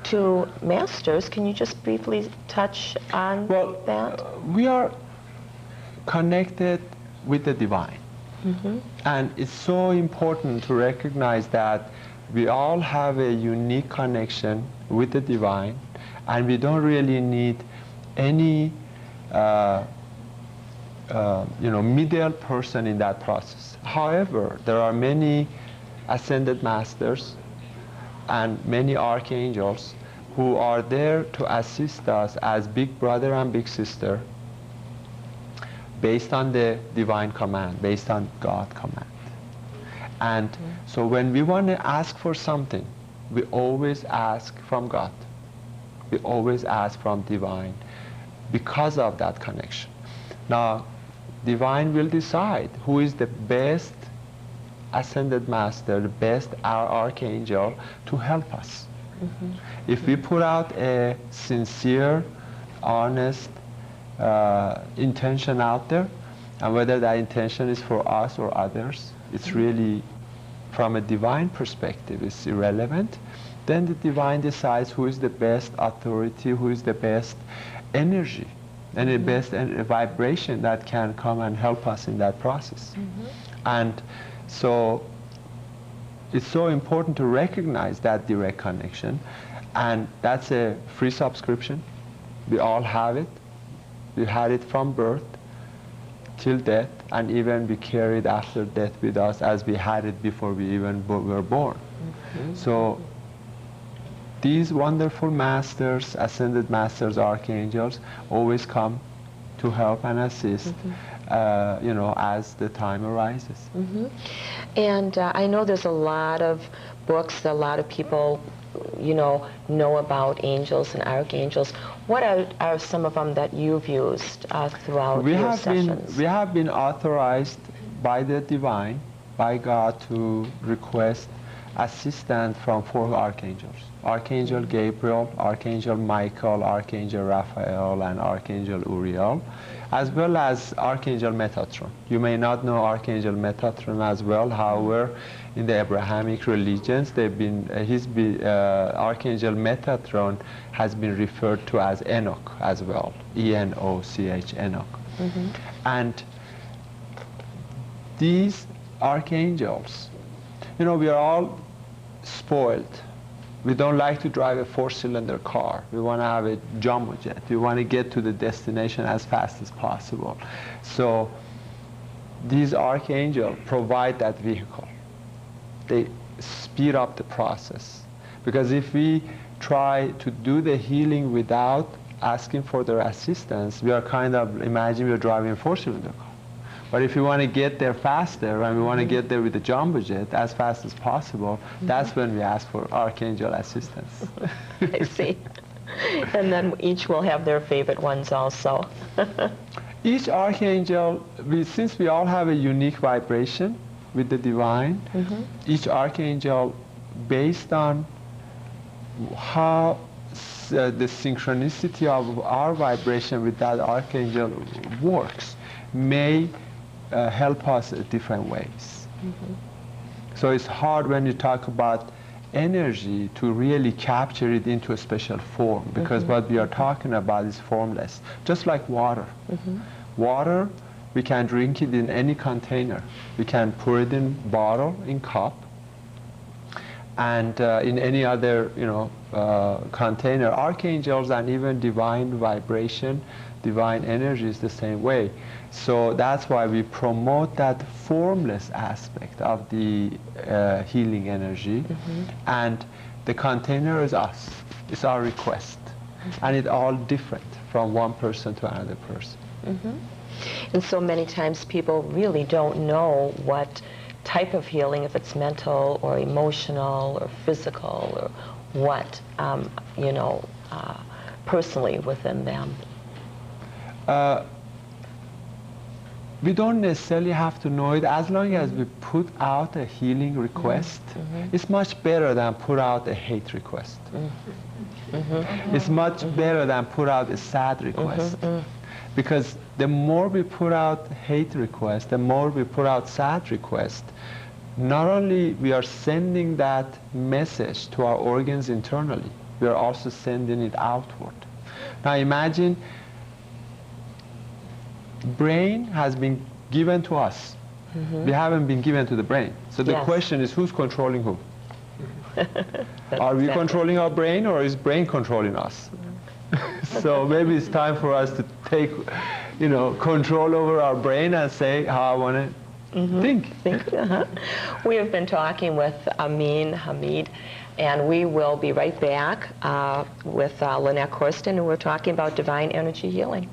to masters, can you just briefly touch on that? We are connected with the divine. And it's so important to recognize that we all have a unique connection with the divine, and we don't really need any middle person in that process. However, there are many ascended masters and many archangels who are there to assist us as big brother and big sister based on the divine command, based on God command. And so when we want to ask for something, we always ask from God. We always ask from divine because of that connection. Now, divine will decide who is the best ascended master, the best archangel to help us. If we put out a sincere, honest intention out there, and whether that intention is for us or others, it's really, from a divine perspective, it's irrelevant. Then the divine decides who is the best authority, who is the best energy, and the best vibration that can come and help us in that process. And so it's so important to recognize that direct connection, and that's a free subscription. We all have it. We had it from birth till death, and even we carry it after death with us as we had it before we even were born. So these wonderful masters, ascended masters, archangels, always come to help and assist, as the time arises. And I know there's a lot of books, a lot of people, know about angels and archangels. What are some of them that you've used throughout your sessions? We have been authorized by the divine, by God, to request assistance from 4 archangels. Archangel Gabriel, Archangel Michael, Archangel Raphael, and Archangel Uriel, as well as Archangel Metatron. You may not know Archangel Metatron as well. However, in the Abrahamic religions, Archangel Metatron has been referred to as Enoch as well, E-N-O-C-H, Enoch. And these archangels, we are all spoiled. We don't like to drive a 4-cylinder car. We want to have a jumbo jet. We want to get to the destination as fast as possible. So these archangels provide that vehicle. They speed up the process. Because if we try to do the healing without asking for their assistance, we are imagine we're driving a 4-cylinder car. But if we want to get there faster, and we want to get there with the jumbo jet as fast as possible, that's when we ask for archangel assistance. I see. And then each will have their favorite ones also. Each archangel, since we all have a unique vibration with the divine, each archangel, based on how the synchronicity of our vibration with that archangel works, may help us in different ways. So it's hard when you talk about energy to really capture it into a special form, because what we are talking about is formless, just like water. Water, we can drink it in any container. We can pour it in bottle, in cup, and in any other container. Archangels and even divine vibration, divine energy is the same way. So that's why we promote that formless aspect of the healing energy. And the container is us. It's our request. And it's all different from one person to another person. And so many times people really don't know what type of healing, if it's mental or emotional or physical or what, personally within them. We don't necessarily have to know it. As long as we put out a healing request, it's much better than put out a hate request. It's much better than put out a sad request. Because the more we put out hate requests, the more we put out sad requests, not only we are sending that message to our organs internally, we are also sending it outward. Now imagine, brain has been given to us. We haven't been given to the brain. So the question is, who's controlling who? Are we controlling our brain, or is brain controlling us? So maybe it's time for us to take, control over our brain and say how I want to think. We have been talking with Amean Hameed, and we will be right back with Lynnette Corsten, and we're talking about divine energy healing.